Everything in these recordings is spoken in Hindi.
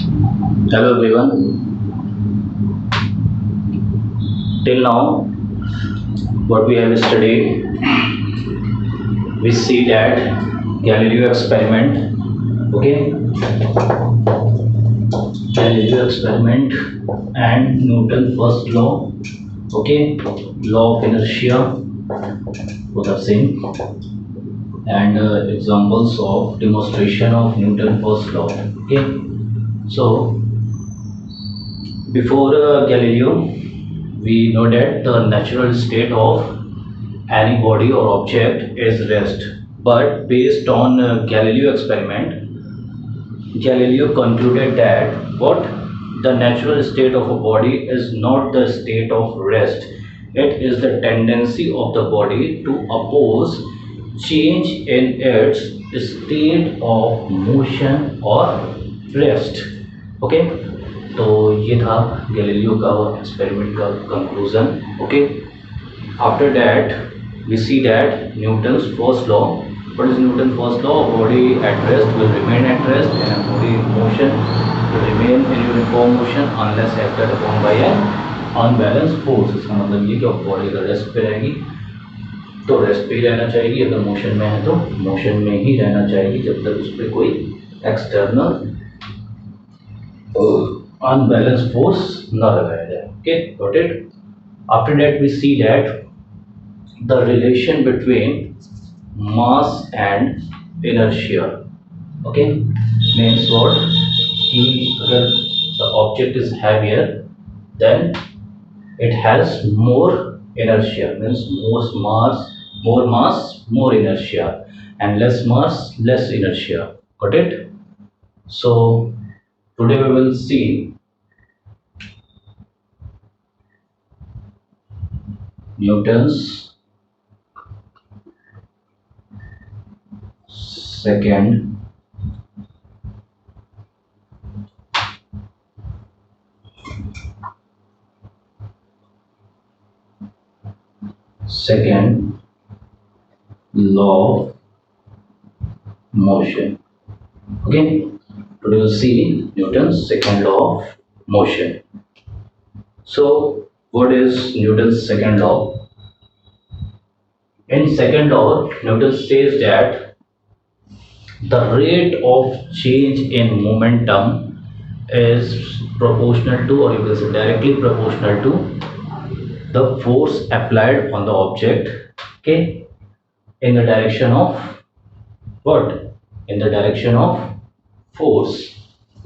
Hello everyone. Till now, what we have studied, we see that Galileo experiment, okay, Galileo experiment and Newton first law, okay, law of inertia, both are same, and examples of demonstration of Newton first law, okay. So before Galileo, we know that the natural state of any body or object is rest. But based on Galileo experiment, Galileo concluded that what the natural state of a body is not the state of rest. It is the tendency of the body to oppose change in its state of motion or rest. Okay, तो ये था गैलीलियो का एक्सपेरिमेंट का conclusion. Okay, after that we see that Newton's first law. What is Newton's first law? A body at rest will remain at rest and a body in motion will remain in uniform motion unless acted upon by an unbalanced force. इसका मतलब ये कि बॉडी अगर रेस्ट पे रहेगी तो रेस्ट पे ही रहना चाहेगी, अगर मोशन में है तो मोशन में ही रहना चाहेगी जब तक उस पर कोई एक्सटर्नल unbalanced force न लगाया जाए. Okay, got it? After that we see that the relation between mass and inertia. Okay, means what? कि अगर the object is heavier, then it has more inertia. Means more mass, more inertia, and less mass, less inertia. Got it? So today we will see Newton's second law of motion. Okay, today we'll see Newton's second law of motion. So what is Newton's second law? In second law, Newton says that the rate of change in momentum is proportional to, or you can say directly proportional to, the force applied on the object, okay, in the direction of what? In the direction of force.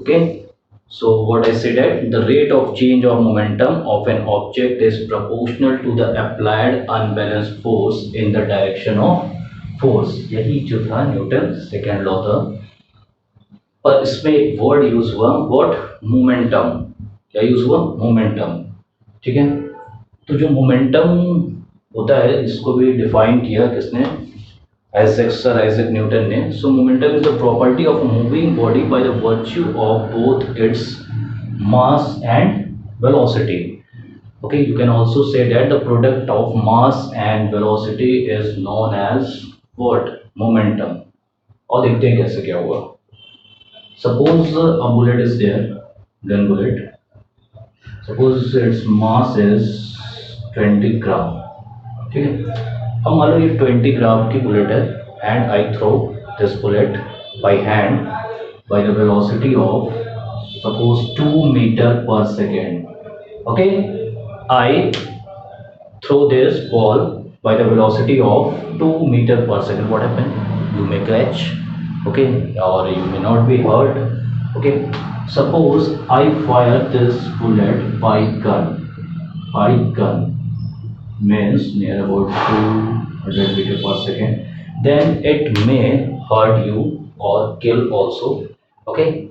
Okay, so what I said that the rate of change of momentum of an object is proportional to the applied unbalanced force in the direction of force. यही जो था न्यूटन सेकेंड लॉ था. और इसमें एक वर्ड यूज हुआ, व्हाट? मोमेंटम. क्या यूज हुआ? मोमेंटम. ठीक है, तो जो मोमेंटम होता है इसको भी डिफाइन किया किसने? सर आइजैक न्यूटन ने. सो momentum is the property of moving body by the virtue of both its mass and velocity. Okay, you can also say that the product of mass and velocity is known as what? Momentum. और देखते हैं कैसे क्या होगा. Suppose a bullet is there, gun bullet. Suppose its mass is 20 ग्राम. ठीक है, अब मान लो ये 20 ग्राम की बुलेट है and I throw this bullet by hand by the velocity of suppose 2 meter per second. Okay, I throw this ball by the velocity of 2 meter per second. What happens? You may catch, okay, or you may not be hurt. Okay, suppose I fire this bullet by gun. By gun means near about 200 meter per second. Then it may hurt you or kill also. Okay.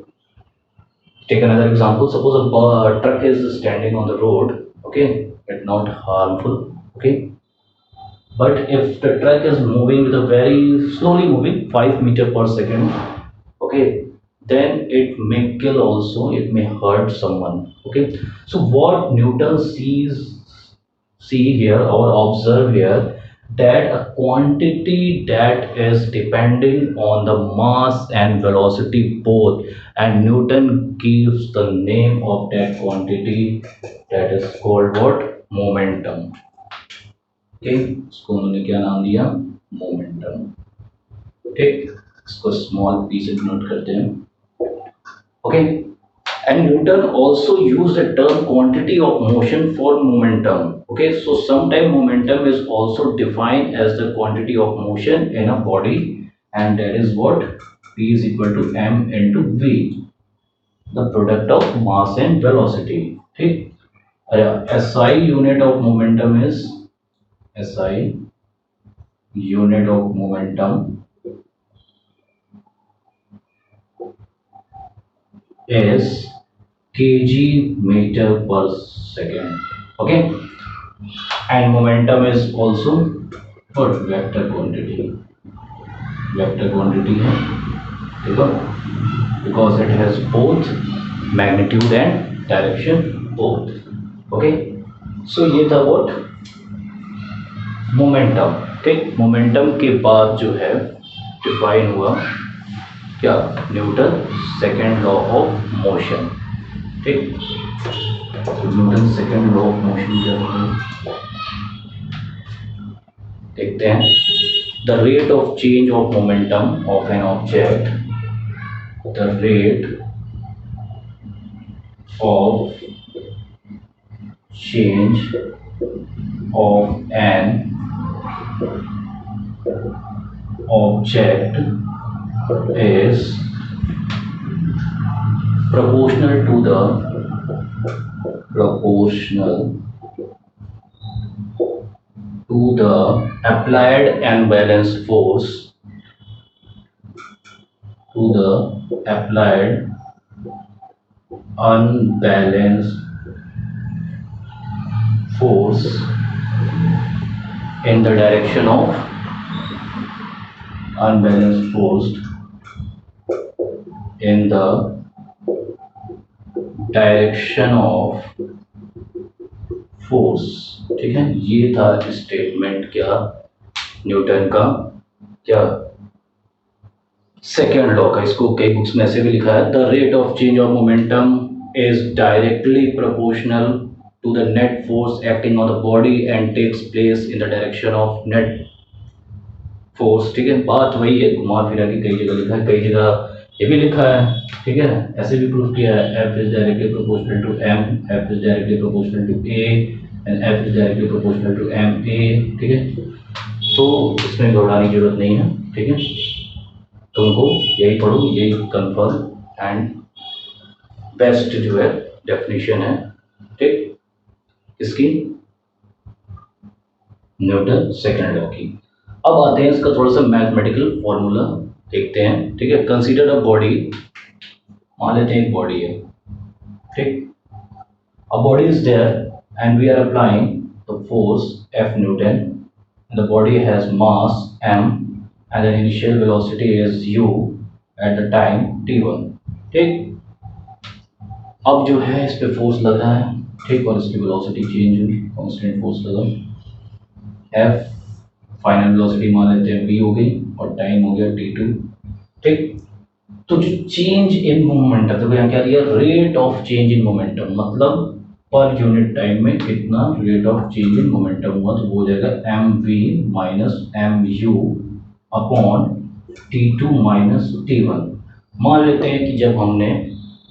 Take another example. Suppose a truck is standing on the road. Okay, it's not harmful. Okay, but if the truck is moving with a very slowly moving 5 meter per second, okay, then it may kill also. It may hurt someone. Okay, so what Newton see here or observe here, that a quantity that is depending on the mass and velocity both, and Newton gives the name of that quantity, that is called what? Momentum. Okay, इसको उन्होंने क्या नाम दिया? मोमेंटम. ठीक, इसको स्मॉल पी से नोट करते हैं. Okay, and Newton also used the term quantity of motion for momentum. Okay, so sometimes momentum is also defined as the quantity of motion in a body, and that is what? P is equal to m into v, the product of mass and velocity. Okay, SI unit of momentum is SI unit of momentum is kg meter per second. Okay, and momentum is also what? Vector quantity. Vector quantity है, देखो, because it has both magnitude and direction both. Okay, so ये था what? मोमेंटम. ठीक, मोमेंटम के बाद जो है डिफाइन हुआ क्या? Newton second law of motion. ठीक, Newton second law of motion क्या है देखते हैं. The rate of change of momentum of an object, the rate of change of an object is proportional to the applied unbalanced force, to the applied unbalanced force in the direction of unbalanced force in the direction of force. ठीक है, ये था स्टेटमेंट क्या? न्यूटन का क्या सेकेंड लॉ का. इसको कई बुक्स में ऐसे भी लिखा है, the rate of change of momentum is directly proportional to the net force acting on the body and takes place in the direction of net force. ठीक है, बात वही है, घुमा फिरा के कई जगह लिखा है, कई जगह ये भी लिखा है. ठीक है, ऐसे भी प्रूफ किया है, F is directly proportional to M, F is directly proportional to A and F is directly proportional to M A. ठीक है, तो इसमें घबराने की जरूरत नहीं है. ठीक है, तुमको यही पढ़ो, यही कंफर्म एंड बेस्ट जो है डेफिनेशन है. ठीक, इसकी न्यूटन सेकेंड लॉ की. अब आते हैं इसका थोड़ा सा मैथमेटिकल फॉर्मूला देखते हैं. ठीक है, कंसीडर अ बॉडी. मान लेते हैं एक बॉडी है. ठीक, a body is there and we are applying the force F Newton, and the body has mass m and the initial velocity is u at the time t1. ठीक, अब जो है इस पे फोर्स लग रहा है. ठीक, और इसकी वेलोसिटी चेंज हुई, कांस्टेंट फोर्स लगा. F फाइनल वेलोसिटी मान लेते हैं v हो गई और टाइम हो गया t2. ठीक, तो जो चेंज इन मोमेंटम, देखो यहाँ क्या दिया? Rate of change in momentum, मतलब पर यूनिट टाइम में कितना rate of change in momentum हुआ, तो वो हो जाएगा M V minus M U upon t2 minus t1. मान लेते हैं कि जब हमने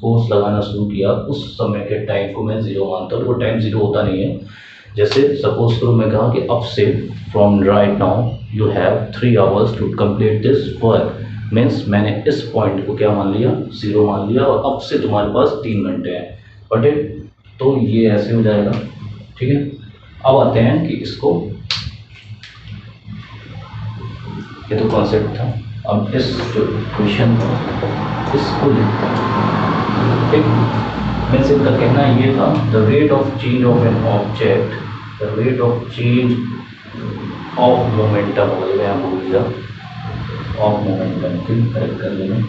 फोर्स लगाना शुरू किया उस समय के टाइम को मैं जीरो मानता हूँ. वो टाइम जीरो होता नहीं है. जैसे सपोज करो मैं कहा कि अब से from right now you have 3 hours to complete this work, means मैंने इस पॉइंट को क्या मान लिया? जीरो मान लिया, और अब से तुम्हारे पास 3 घंटे हैं. बट तो ये ऐसे हो जाएगा. ठीक है, अब आते हैं कि इसको, ये तो कॉन्सेप्ट था. अब इस जो इक्वेशन था इसको ठीक, मीन्स इनका कहना ये था, the rate of change of an object, the rate of change of momentum हो जाएगा, यहाँ भूल गया ऑफ मोमेंटम. ठीक, करेक्ट कर लेंगे.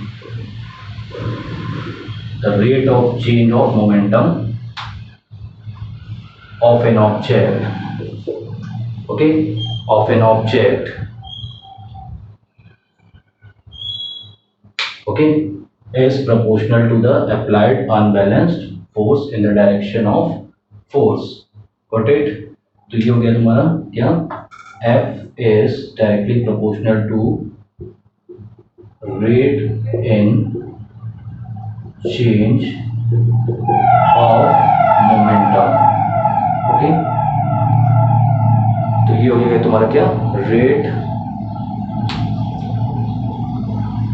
The rate of change of momentum of an object, okay, of an object, okay, is proportional to the applied unbalanced force in the direction of force. Got it? तो ये हो गया तुम्हारा क्या, F is directly proportional to rate in change of momentum. Okay, तो ये हो गया तुम्हारा क्या, rate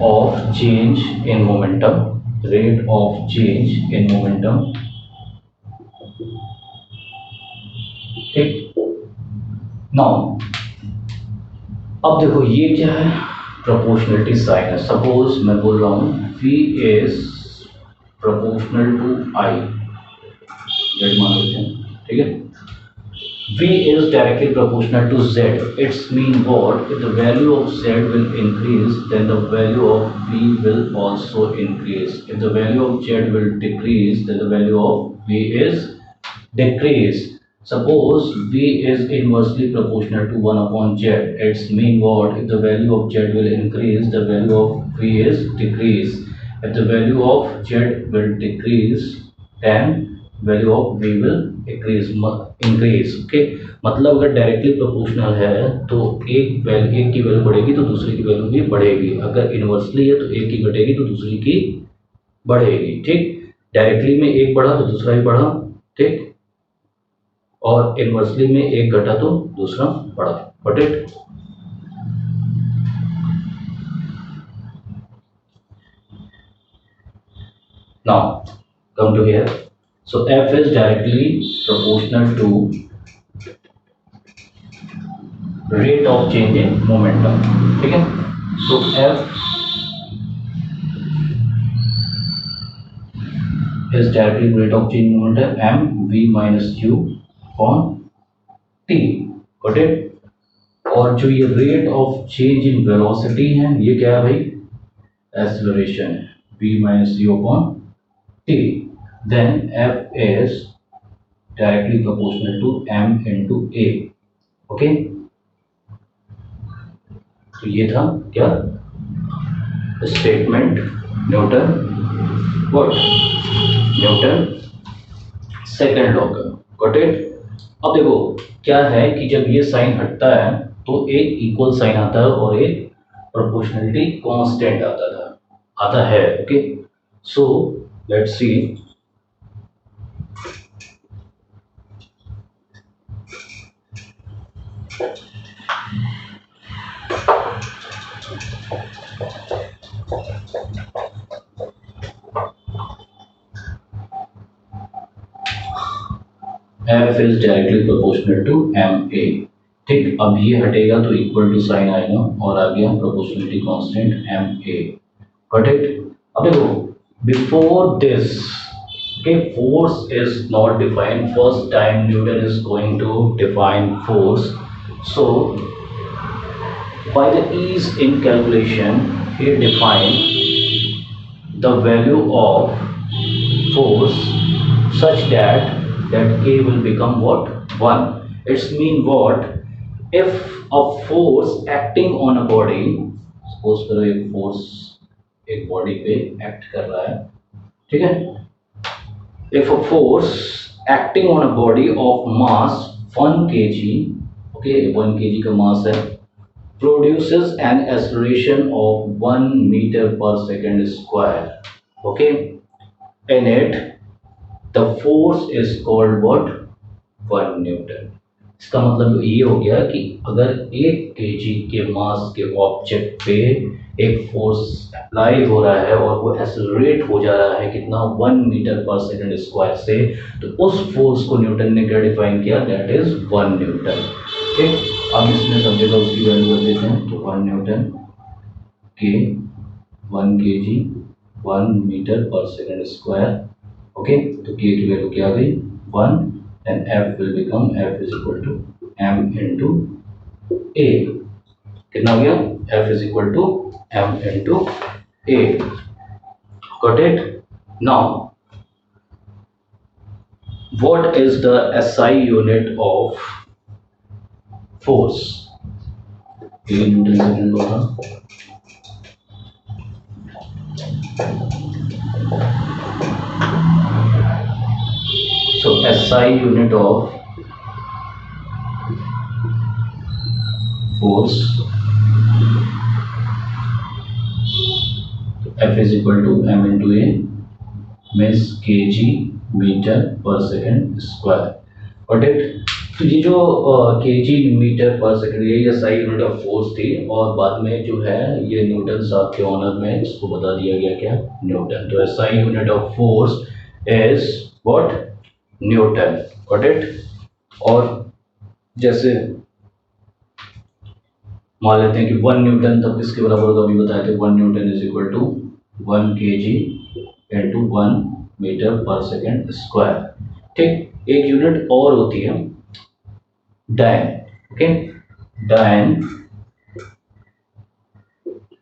of change in momentum, rate of change in momentum. ठीक, नाउ अब देखो ये क्या है, प्रोपोर्शनलिटी साइन है। सपोज मैं बोल रहा हूँ V is proportional to I, Z मान लेते हैं, ठीक है। V is directly proportional to Z. Its mean what? If the value of Z will increase, then the value of V will also increase. If the value of Z will decrease, then the value of V is decrease. Suppose V is inversely proportional to 1 upon Z. Its mean what? If the value of Z will increase, the value of V is decrease. If the value of Z will decrease, then value of V will increase. Okay, मतलब अगर डायरेक्टली प्रोपोर्शनल है तो एक की वैल्यू बढ़ेगी तो दूसरे की वैल्यू भी बढ़ेगी। अगर इनवर्सली है तो एक की घटेगी तो दूसरी की बढ़ेगी। ठीक, डायरेक्टली में एक बढ़ा तो दूसरा भी बढ़ा, ठीक, और इनवर्सली में एक घटा तो दूसरा बढ़ा। Got it? Now come to here. So F is directly proportional to rate of change in momentum. ठीक है, so F is directly rate of change in momentum m v minus u upon t. Got it? और जो ये rate of change in velocity है ये क्या है भाई, एक्सेलरेशन है, v minus u upon t. Then F is directly proportional to m into a. Okay, तो ये था क्या, statement Newton what, Newton second law का। Got it? अब देखो क्या है कि जब ये साइन हटता है तो एक इक्वल साइन आता है और एक प्रोपोर्शनलिटी कांस्टेंट आता है। Okay, so let's see. F is directly proportional to ma। ठीक, अब ये हटेगा तो इक्वल टू साइन आएगा और आ गया proportionality constant ma। Got it? अब देखो before this, okay, force is not defined. First time Newton is going to define force, so by the ease in calculation he defined the value of force such that A will become what, 1. It's mean what, if a force acting on a body, suppose करो एक force एक body पे act कर रहा है, ठीक है, if a force acting on a body of mass 1 kg, okay, 1 kg का mass है, produces an acceleration of 1 meter per second square, okay, in it the force is called what, 1 Newton. इसका मतलब ये हो गया कि अगर 1 केजी के मास के ऑब्जेक्ट पे एक फोर्स अप्लाई हो रहा है और वो एक्सेलरेट हो जा रहा है कितना, 1 मीटर पर सेकंड स्क्वायर से, तो उस फोर्स को न्यूटन ने क्या डिफाइन किया, दैट इज 1 न्यूटन। ठीक, अब इसमें सब जगह उसकी वैल्यू कर देते हैं, तो 1 न्यूटन के 1 KG 1 metre per second square. Okay, तो के की वैल्यू क्या आ गई, 1, and F will become F is equal to m into a। कितना हो गया, F is equal to m into a। Got it? Now what is the SI unit of force? के न्यूटन सेकेंड लॉ था। So SI unit of force F is equal to m into a means kg metre per second square. Got it. तो ये जो kg मीटर पर सेकेंड ये SI यूनिट ऑफ फोर्स थी, और बाद में जो है ये न्यूटन साहब के ऑनर में इसको बता दिया गया क्या, न्यूटन। तो SI unit of force is what, Newton. Got it. और जैसे मान लेते हैं कि 1 न्यूटन तब किसके बराबर होगा, अभी बताए थे 1 Newton is equal to 1 kg into 1 metre per second square. ठीक, एक यूनिट और होती है dyne. Okay, dyne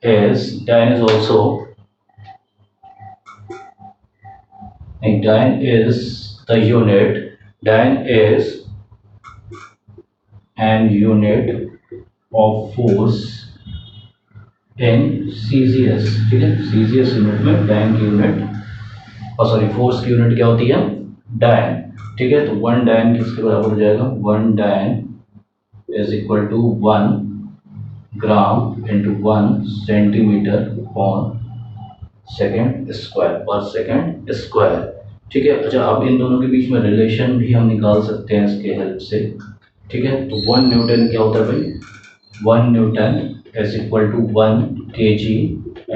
is also, dyne is the unit, dyne is an unit of force in CGS. ठीक है, सीजीएस यूनिट में डायन की यूनिट, और सॉरी फोर्स की यूनिट क्या होती है, डायन। ठीक है, तो 1 डायन किसके बराबर हो जाएगा, 1 dyne is equal to 1 gram into 1 centimetre per second square, पर सेकेंड स्क्वायर। ठीक है, अच्छा अब इन दोनों के बीच में रिलेशन भी हम निकाल सकते हैं इसके हेल्प से। ठीक है, तो 1 न्यूटन क्या होता है भाई, 1 Newton is equal to 1 kg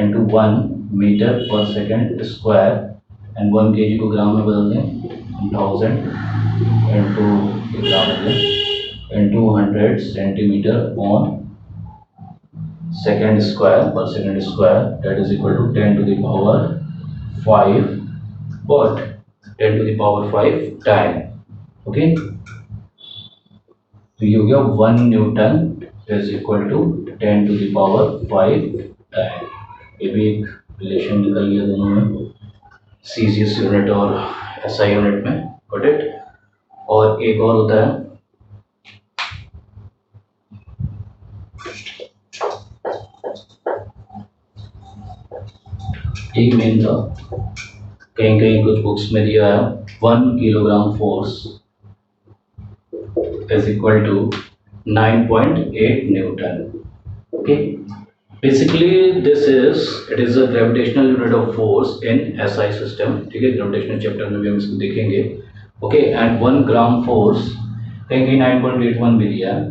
into 1 metre per second square, and 1 kg को ग्राम में बदल दें 1000 इंटू ग्राम में into 100 centimetre on second square पर second square, that is equal to 10 to the power 5 what, 10 to the power 5 time. Okay, तो ये हो गया 1 Newton is equal to 10 to the power 5 time. ये भी एक रिलेशन निकल गया दोनों में, सीजीएस यूनिट और एसआई यूनिट में। Got it. और एक और होता है एक मेन था, कहीं कहीं कुछ बुक्स में दिया है 1 kilogram force is equal to 9.8 Newton. Okay, basically this is it is a gravitational unit of force in SI system। ठीक है, ग्रेविटेशनल चैप्टर में भी हम इसको देखेंगे। ओके, एंड 1 ग्राम फोर्स कहीं कहीं 9.81 भी दिया है,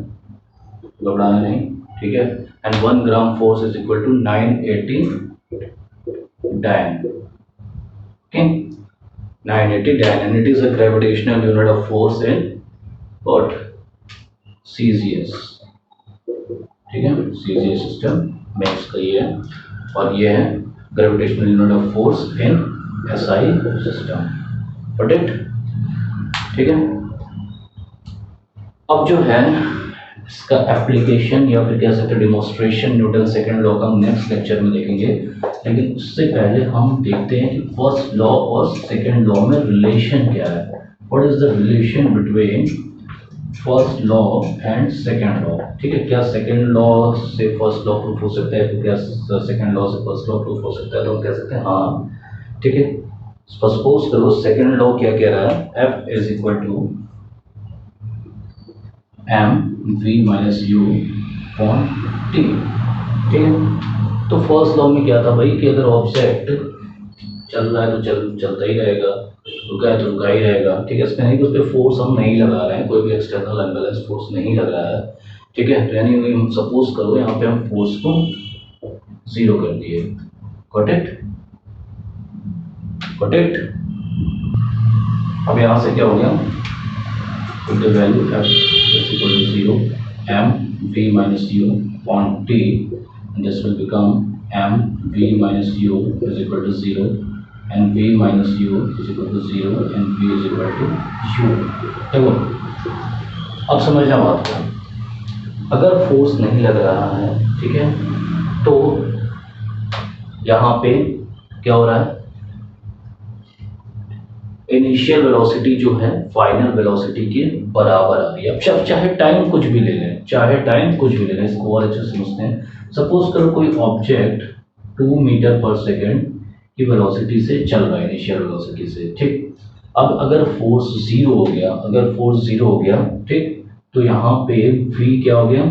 घबराना नहीं। ठीक है, and 1 gram force is equal to 980 dyne. Okay, 980 dyne, and it is a gravitational unit of force in what, CGS. ठीक है, सीजीएस सिस्टम में इसका ये है, और ये है gravitational unit of force in SI system. Got it. ठीक है, अब जो है इसका एप्लीकेशन या फिर कह सकते हैं डिमोन्स्ट्रेशन न्यूटन सेकंड लॉ का हम नेक्स्ट लेक्चर में देखेंगे, लेकिन उससे पहले हम देखते हैं कि फर्स्ट लॉ और सेकंड लॉ में रिलेशन क्या है। What is the relation between first law and second law. ठीक है, क्या सेकंड लॉ से फर्स्ट लॉ प्रूफ हो सकता है, तो क्या सेकंड लॉ से फर्स्ट लॉ प्रूफ हो सकता है, तो हम कह सकते हैं हाँ। ठीक है, सपोज करो सेकंड लॉ क्या कह रहा है, F is equal to M V minus U upon T. ठीक है, तो फर्स्ट लॉ में क्या था भाई कि अगर ऑब्जेक्ट चल रहा है तो चलता ही रहेगा, रुका है तो रुका ही रहेगा। ठीक है, इसमें नहीं कि उस पर फोर्स हम नहीं लगा रहे हैं, कोई भी एक्सटर्नल अनबैलेंस फोर्स नहीं लग रहा है। ठीक है, तो यानी हम सपोज करो यहाँ पे हम फोर्स को 0 कर दिए। Got it, got it. अब यहाँ से क्या हो गया, put the value f is equal to 0, m v minus u upon t, and this will become m v minus u is equal to 0, and v minus u is equal to 0, and v is equal to u। देखो अब समझना बात को, अगर फोर्स नहीं लग रहा है, ठीक है, तो यहाँ पे क्या हो रहा है, इनिशियल वेलोसिटी जो है फाइनल वेलोसिटी के बराबर आ रही है। अब चाहे टाइम कुछ भी ले लें, चाहे टाइम कुछ भी ले लें, इसको और अच्छे से समझते हैं। सपोज करो कोई ऑब्जेक्ट 2 मीटर पर सेकेंड की वेलोसिटी से चल रहा है, इनिशियल वेलोसिटी से, ठीक। अब अगर फोर्स जीरो हो गया, अगर फोर्स जीरो हो गया, ठीक, तो यहाँ पे v क्या हो गया,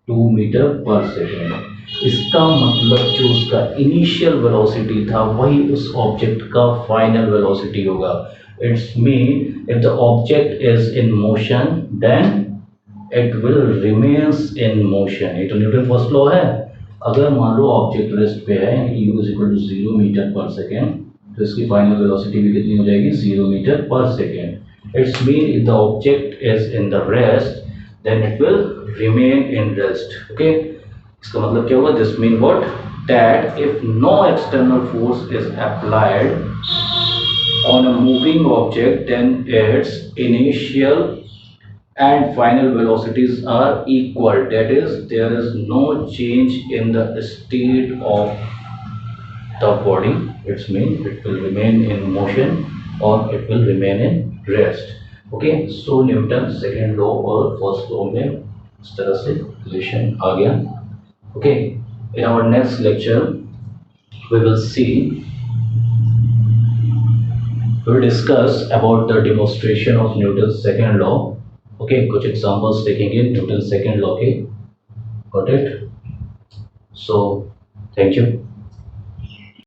2 मीटर पर सेकेंड। इसका मतलब जो उसका इनिशियल वेलोसिटी था वही उस ऑब्जेक्ट का फाइनल वेलोसिटी होगा। It's mean if the object is in motion then it will remains in motion. ये तो न्यूटन फर्स्ट लॉ है। अगर मान लो ऑब्जेक्ट रेस्ट पे है, यानी u is equal to 0 metre per second, तो इसकी फाइनल वेलोसिटी भी कितनी हो जाएगी, 0 metre per second. It's mean if the object is in the rest then it will remain in rest. Okay, इसका मतलब क्या होगा, this mean what, that if no external force is applied on a moving object then its initial and final velocities are equal, that is there is no change in the state of the body. It means it will remain in motion or it will remain in rest. Okay, so Newton second law और first law में इस तरह से relation आ गया। Okay, in our next lecture we will see, we will discuss about the demonstration of Newton's second law. Okay, कुछ examples देखेंगे Newton's second law के। Got it? So, thank you.